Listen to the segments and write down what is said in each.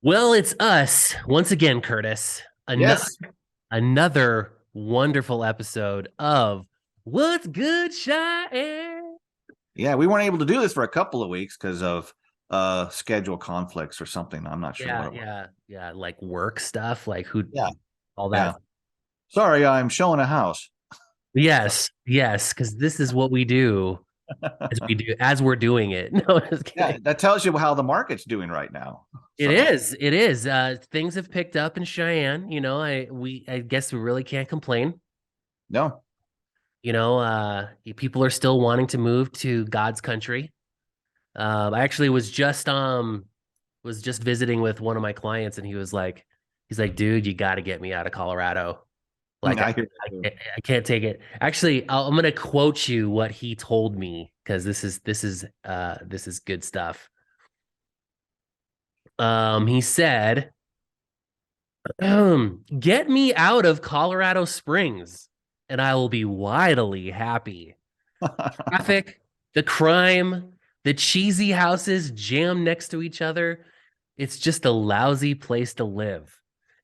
Well, it's us once again, Curtis. Yes. Another wonderful episode of What's Good, Cheyenne? Yeah, we weren't able to do this for a couple of weeks because of schedule conflicts or something. I'm not sure what Yeah, it was. yeah, like work stuff, like who, Yeah, all that. yeah. Sorry, I'm showing a house. So Yes, because this is what we do as we're doing it. No, just yeah, kidding. that tells you how the market's doing right now. It So is, it is. Things have picked up in Cheyenne. I guess we really can't complain. no. People are still wanting to move to God's country. I actually was just visiting with one of my clients, and he's like, dude, you got to get me out of Colorado. Like, I hear that too. I can't take it. Actually, I'm gonna quote you what he told me because this is good stuff. He said, "Get me out of Colorado Springs, and I will be widely happy." Traffic, the crime, the cheesy houses jammed next to each other. It's just a lousy place to live.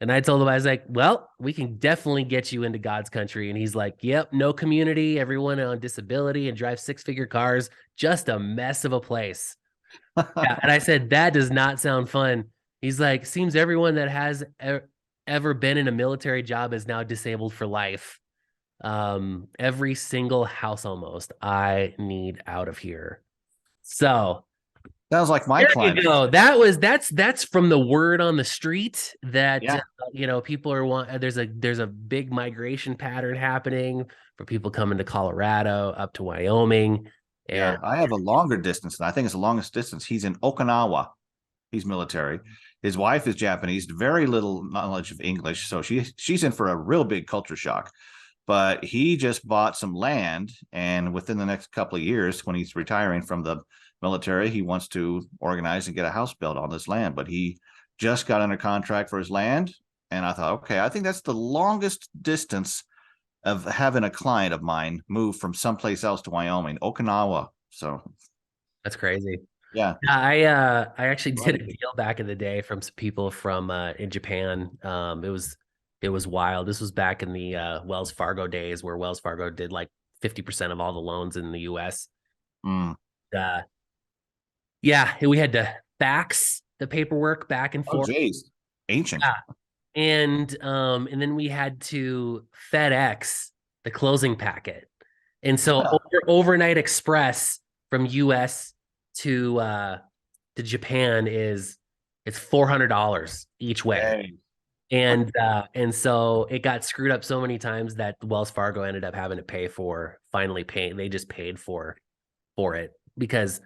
And I told him, I was like, well, we can definitely get you into God's country. And he's like, yep, no community, everyone on disability and drive six-figure cars, just a mess of a place. Yeah. And I said, that does not sound fun. He's like, seems everyone that has ever been in a military job is now disabled for life. Every single house almost. I need out of here. So Sounds like my there you climate. go. That's from the word on the street that Yeah, people are there's a big migration pattern happening for people coming to Colorado up to Wyoming and yeah. I have a longer distance, and I think it's the longest distance. He's in Okinawa. He's military. His wife is Japanese, very little knowledge of English, so she's in for a real big culture shock. But he just bought some land, and within the next couple of years, when he's retiring from the military, he wants to organize and get a house built on this land. But he just got under contract for his land, and I thought, okay, I think that's the longest distance of having a client of mine move from someplace else to Wyoming, Okinawa. So that's crazy. yeah, Yeah, I actually did a deal back in the day from some people from in Japan. It was wild. This was back in the Wells Fargo days where Wells Fargo did like 50% of all the loans in the US. mm. Uh yeah, we had to fax the paperwork back and Oh forth. geez, ancient. Yeah. And then we had to FedEx the closing packet. And so overnight express from US to Japan is it's $400 each way. Hey, And so it got screwed up so many times that Wells Fargo ended up having to finally paying. They just paid for it because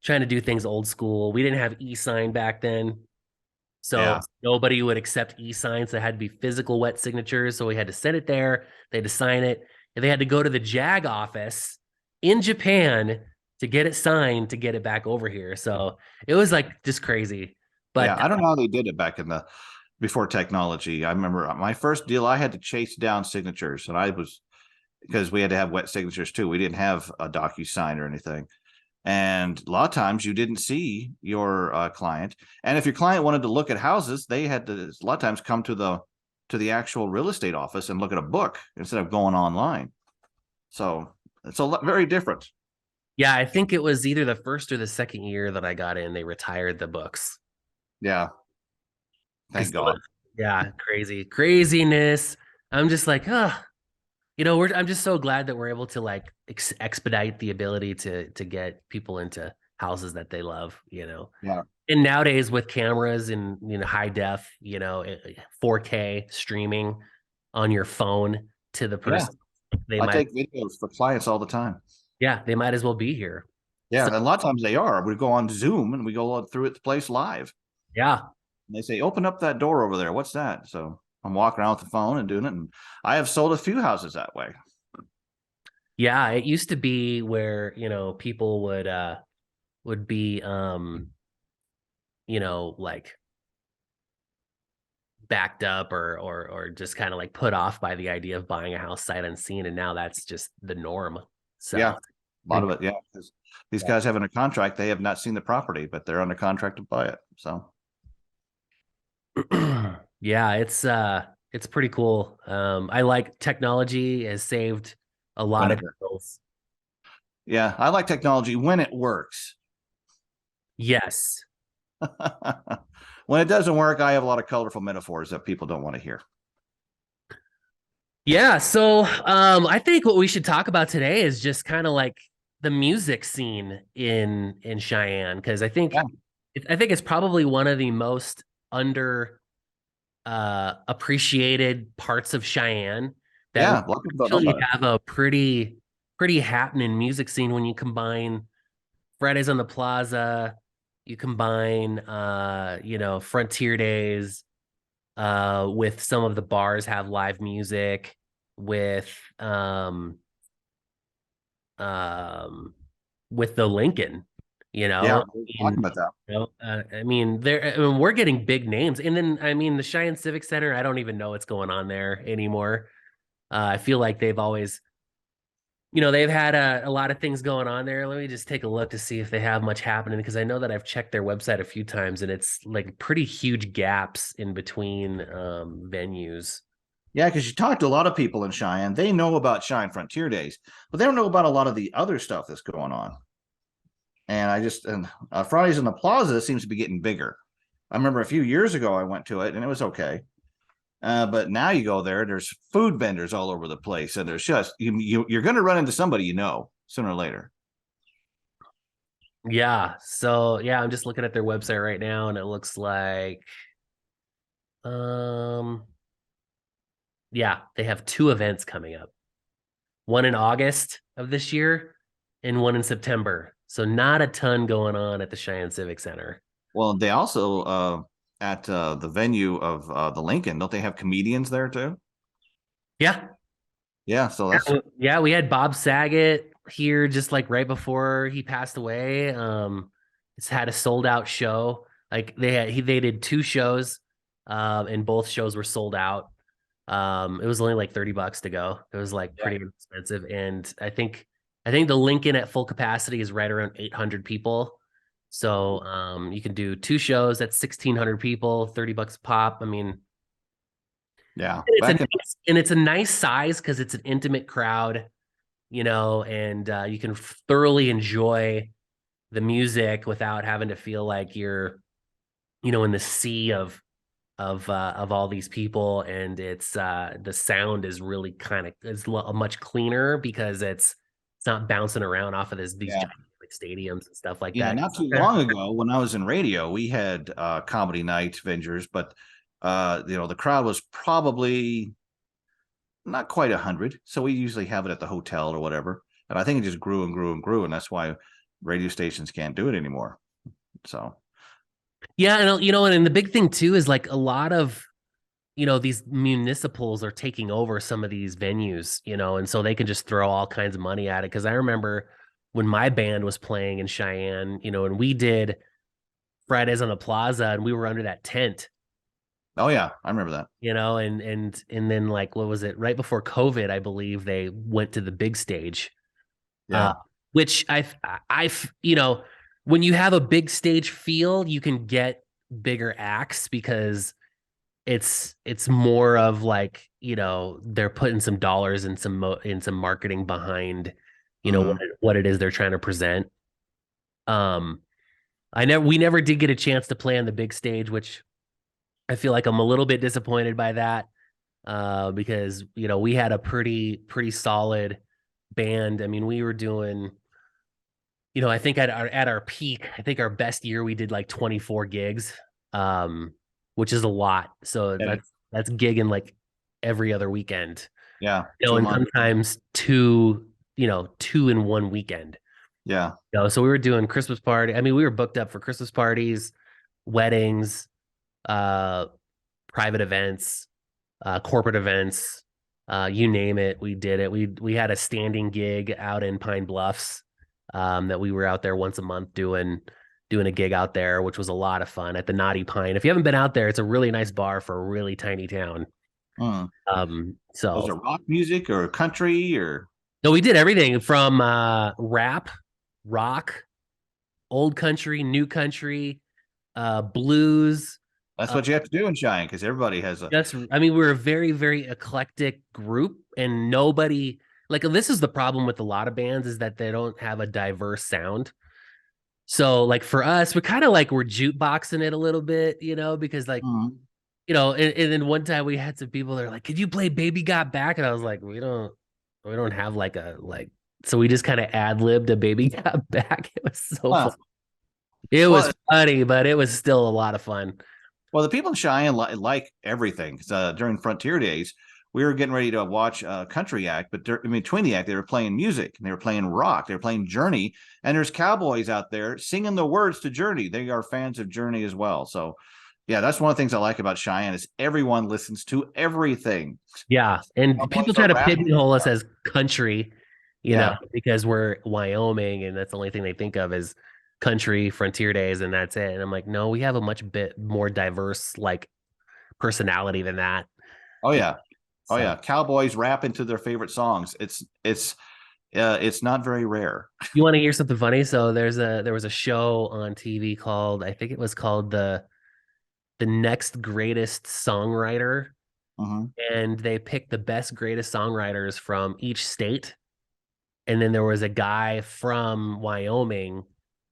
trying to do things old school. We didn't have e-sign back then. So yeah. nobody would accept e-signs. That had to be physical wet signatures. So we had to send it there. They had to sign it. And they had to go to the JAG office in Japan to get it signed to get it back over here. So it was like just crazy. Yeah, But I don't know how they did it back in the before technology. I remember my first deal, I had to chase down signatures, and I was because we had to have wet signatures too. We didn't have a DocuSign or anything, and a lot of times you didn't see your client. And if your client wanted to look at houses, they had to a lot of times come to the actual real estate office and look at a book instead of going online. So it's a lot, very different. yeah, I think it was either the first or the second year that I got in, they retired the books. Yeah, Because thank God. yeah, craziness. I'm just like, I'm just so glad that we're able to like expedite the ability to get people into houses that they love. Yeah, And nowadays with cameras and high def, 4K streaming on your phone to the yeah. person, they I might, take videos for clients all the time. yeah, they might as well be here. Yeah, So and a lot of times they are. We go on Zoom and we go through it the place live. yeah, And they say, "Open up that door over there. What's that?" So I'm walking around with the phone and doing it. And I have sold a few houses that way. yeah, it used to be where people would be like backed up or just kind of like put off by the idea of buying a house sight unseen, and now that's just the norm. Yeah, So a lot of it. Yeah, because these guys have in a contract, they have not seen the property, but they're under contract to buy it. So Yeah, it's pretty cool. I like technology has saved a lot of Whenever. girls. Yeah, I like technology when it works. Yes. When it doesn't work, I have a lot of colorful metaphors that people don't want to hear. Yeah, so I think what we should talk about today is just kind of like the music scene in Cheyenne because Yeah, I think it's probably one of the most under appreciated parts of Cheyenne that we yeah, a lot of people don't know actually about it. have a pretty happening music scene when you combine Fridays on the Plaza, you combine Frontier Days, with some of the bars have live music with um with the Lincoln, you Yeah, know, we were talking and about that. I mean, we're getting big names, and then I mean the Cheyenne Civic Center. I don't even know what's going on there anymore. I feel like they've always, they've had a lot of things going on there. Let me just take a look to see if they have much happening because I know that I've checked their website a few times, and it's like pretty huge gaps in between venues. Yeah, because you talk to a lot of people in Cheyenne, they know about Cheyenne Frontier Days, but they don't know about a lot of the other stuff that's going on. And Fridays in the Plaza seems to be getting bigger. I remember a few years ago I went to it and it was okay. But now you go there, there's food vendors all over the place, and there's just you're going to run into somebody sooner or later. Yeah. So yeah, I'm just looking at their website right now, and it looks like um yeah, they have two events coming up. One in August of this year and one in September. So not a ton going on at the Cheyenne Civic Center. Well, they also at the venue of the Lincoln, don't they have comedians there too? Yeah. Yeah, so that's Yeah, we had Bob Saget here just like right before he passed away. It's had a sold out show. Like they did two shows, and both shows were sold out. It was only like $30 to go. It was like yeah, pretty expensive. And I think the Lincoln at full capacity is right around 800 people. So you can do two shows, that's 1,600 people, $30 a pop. I mean, yeah. it's a Back in nice size because it's an intimate crowd, and you can thoroughly enjoy the music without having to feel like you're, in the sea of all these people, and it's the sound is really kind of is much cleaner because it's not bouncing around off of these yeah. giant like stadiums and stuff like Yeah, that. not too long ago when I was in radio, we had comedy night vengers, but the crowd was probably not quite 100. So we usually have it at the hotel or whatever. And I think it just grew and grew and grew, and that's why radio stations can't do it anymore. So Yeah, and the big thing too is like a lot of these municipals are taking over some of these venues, and so they can just throw all kinds of money at it. Because I remember when my band was playing in Cheyenne, and we did Fridays on the Plaza, and we were under that tent, oh yeah, I remember that. and then like what was it? Right before COVID, I believe they went to the big stage, uh, Yeah. which I've when you have a big stage feel, you can get bigger acts because it's more of like they're putting some dollars and in some marketing behind Hmm. what it is they're trying to present. um we never did get a chance to play on the big stage, which I feel like I'm a little bit disappointed by that, because we had a pretty solid band. I mean, we were doing, I think at our peak, I think our best year we did like 24 gigs, um, which is a lot. So Yeah. that's gigging like every other weekend, Yeah. Two and months. sometimes two in one weekend. Yeah. So we were doing Christmas party. I mean, we were booked up for Christmas parties, weddings, uh, private events, corporate events, you name it, we did it. We had a standing gig out in Pine Bluffs, that we were out there once a month doing a gig out there, which was a lot of fun at the Naughty Pine. If you haven't been out there, it's a really nice bar for a really tiny town. Hmm. Was So it rock music or country or no, we did everything from rap, rock, old country, new country, blues. That's what you have to do in Cheyenne because everybody has a. I mean, we're a very, very eclectic group, and nobody like this is the problem with a lot of bands is that they don't have a diverse sound. So, like for us, we're kind of like we're jukeboxing it a little bit, because like Mhm. and then one time we had some people that are like, "Could you play Baby Got Back?" And I was like, we don't have like a like. So we just kind of ad libbed a Baby Got Back. It was so fun. Huh. It Well, was funny, but it was still a lot of fun. well, the people in Cheyenne like everything. 'Cause, during Frontier Days, we were getting ready to watch a country act, but in between the act, they were playing music and they were playing rock. They were playing Journey, and there's cowboys out there singing the words to Journey. They are fans of Journey as well. So, yeah, that's one of the things I like about Cheyenne is everyone listens to everything. Yeah, and people Cowboys try are to rapping. pigeonhole us as country, Yeah. because we're Wyoming, and that's the only thing they think of is country Frontier Days, and that's it. And I'm like, no, we have a much bit more diverse like personality than that. Oh yeah. Oh So yeah. Cowboys rap into their favorite songs. It's not very rare. you want to hear something funny? So there was a show on TV called I think it was called the Next Greatest Songwriter, Mm-hmm. and they picked the best greatest songwriters from each state. And then there was a guy from Wyoming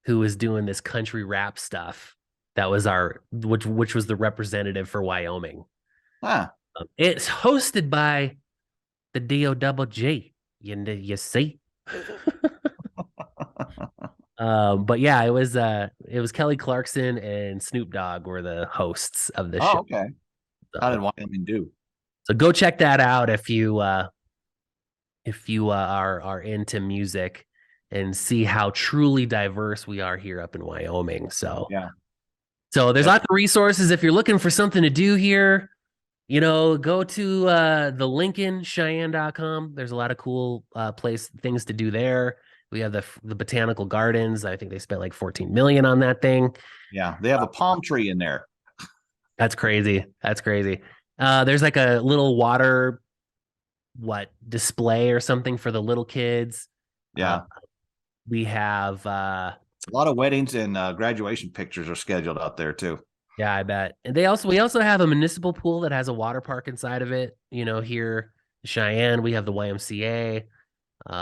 who was doing this country rap stuff that was which was the representative for Wyoming. Ah, It's hosted by the Do Double G. You see. But yeah, it was Kelly Clarkson and Snoop Dogg were the hosts of this show. oh, okay. How did So, Wyoming do? so go check that out if you are into music and see how truly diverse we are here up in Wyoming. So Yeah. so there's Yep. lots of resources if you're looking for something to do here. Go to the Cheyenne.com. There's a lot of cool things to do there. We have the botanical gardens. I think they spent like 14 million on that thing. Yeah. They have a palm tree in there. That's crazy. That's crazy. There's like a little water display or something for the little kids. Uh, Yeah. we have A lot of weddings and graduation pictures are scheduled out there too. yeah, I bet. And we also have a municipal pool that has a water park inside of it. Here in Cheyenne, we have the YMCA.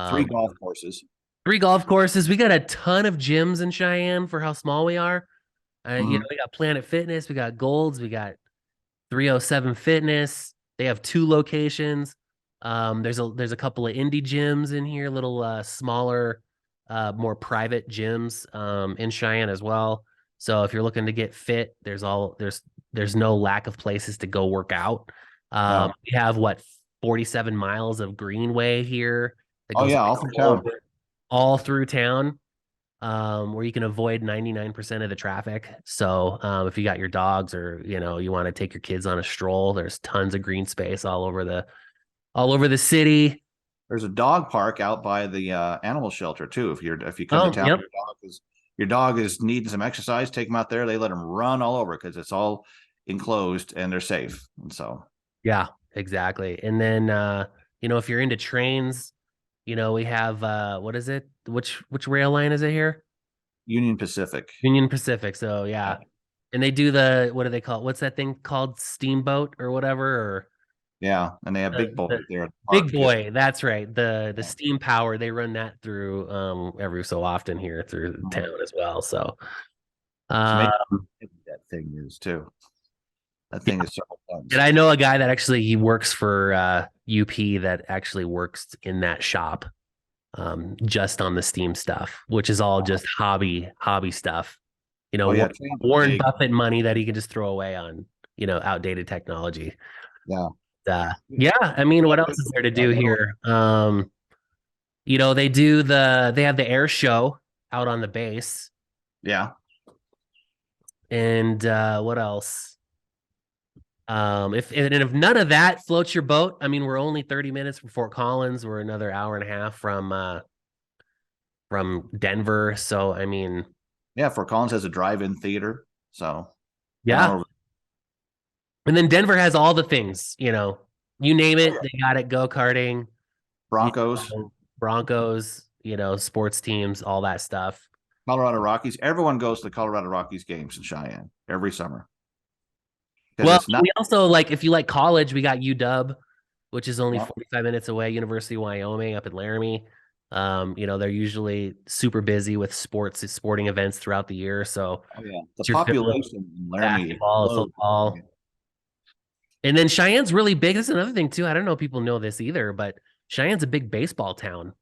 Three Um, golf courses. 3 golf courses. We got a ton of gyms in Cheyenne for how small we are. Mhm. We got Planet Fitness, we got Golds, we got 307 Fitness. They have 2 locations. There's a couple of indie gyms in here, little smaller, more private gyms in Cheyenne as well. So if you're looking to get fit, there's no lack of places to go work out. No. We have 47 miles of greenway here that Oh goes yeah, all through town. all through town, where you can avoid 99% of the traffic. So if you got your dogs or you want to take your kids on a stroll, there's tons of green space all over the city. There's a dog park out by the animal shelter too. If you come to Oh, town, yep. your dog is needing some exercise. Take them out there. They let them run all over because it's all enclosed and they're safe. And so Yeah, exactly. And then if you're into trains, we have what is it? Which rail line is it here? Union Pacific. Union Pacific. So yeah. And they do what do they call it? What's that thing called? Steamboat or whatever, or Yeah, and they have the, big boys the there at the big park too. boy. That's right. The steam power. They run that through every so often here through Mhm. town as well. So It's uh amazing how big that thing is too. That yeah. thing is several And tons. I know a guy that actually he works for UP that actually works in that shop, just on the steam stuff, which is all just hobby stuff. Oh yeah, trains are Warren big. Buffett money that he can just throw away on, outdated technology. Yeah. Yeah, I mean, what else is there to do here? They have the air show out on the base. Yeah. And what else? If none of that floats your boat, I mean, we're only 30 minutes from Fort Collins. We're another hour and a half from Denver. So I mean, Yeah. Fort Collins has a drive-in theater. So an yeah. hour. And then Denver has all the things, you name it, they got it. Go karting, you Broncos, Broncos, sports teams, all that stuff. Colorado Rockies. Everyone goes to the Colorado Rockies games in Cheyenne every summer. because Well, it's not. we also like if you like college, we got UW, which is only Yeah. 45 minutes away, University of Wyoming up in Laramie. They're usually super busy with sporting events throughout the year. So Oh yeah, the it's your fill of population in Laramie basketball, explodes. football. And then Cheyenne's really big. That's another thing too. I don't know if people know this either, but Cheyenne's a big baseball town.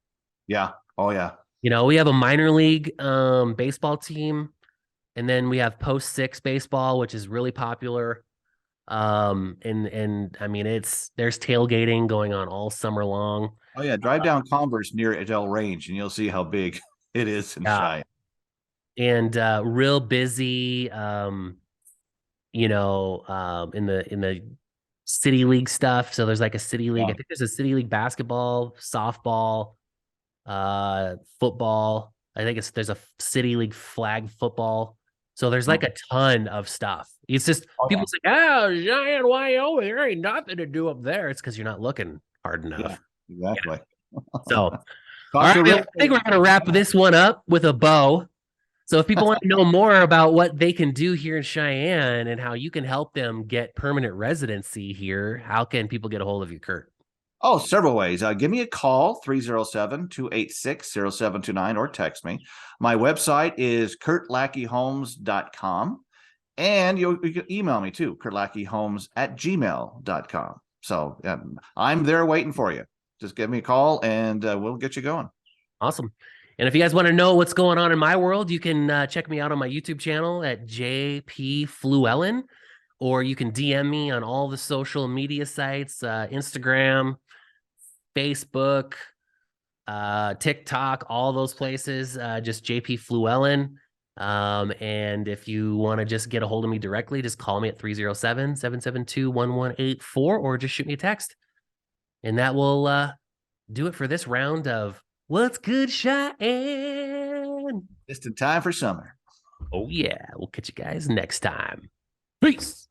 Yeah. Oh yeah. We have a minor league baseball team, and then we have post six baseball, which is really popular. And I mean there's tailgating going on all summer long. Oh yeah. Drive down Converse near Adele Range, and you'll see how big it is in Yeah. Cheyenne. And real busy in the city league stuff. So there's like a city league. Yeah. I think there's a city league basketball, softball, football. I think there's a city league flag football. So there's like Mhm. a ton of stuff. It's just Oh people yeah. say, "Oh, Cheyenne, Wyoming, there ain't nothing to do up there." It's because you're not looking hard Yeah. enough. Yeah. Exactly. So, all Talk right, to a I real think estate we're gonna wrap agent. this one up with a bow. So if people want to know more about what they can do here in Cheyenne and how you can help them get permanent residency here, how can people get a hold of you, Kurt? Oh, several ways. Give me a call, 307-286-0729, or text me. My website is kurtlackeyhomes.com. And you can email me too, kurtlackeyhomes@gmail.com. So I'm there waiting for you. Just give me a call and we'll get you going. Awesome. And if you guys want to know what's going on in my world, you can check me out on my YouTube channel at JP Fluellen, or you can DM me on all the social media sites, Instagram, Facebook, TikTok, all those places, just JP Fluellen. And if you want to just get a hold of me directly, just call me at 307-772-1184 or just shoot me a text. And that will do it for this round of What's Good, Cheyenne? Just in time for summer. Oh, yeah. We'll catch you guys next time. Peace.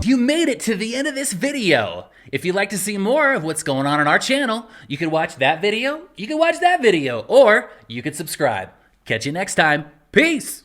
You made it to the end of this video. If you'd like to see more of what's going on our channel, you can watch that video, you can watch that video, or you can subscribe. Catch you next time. Peace.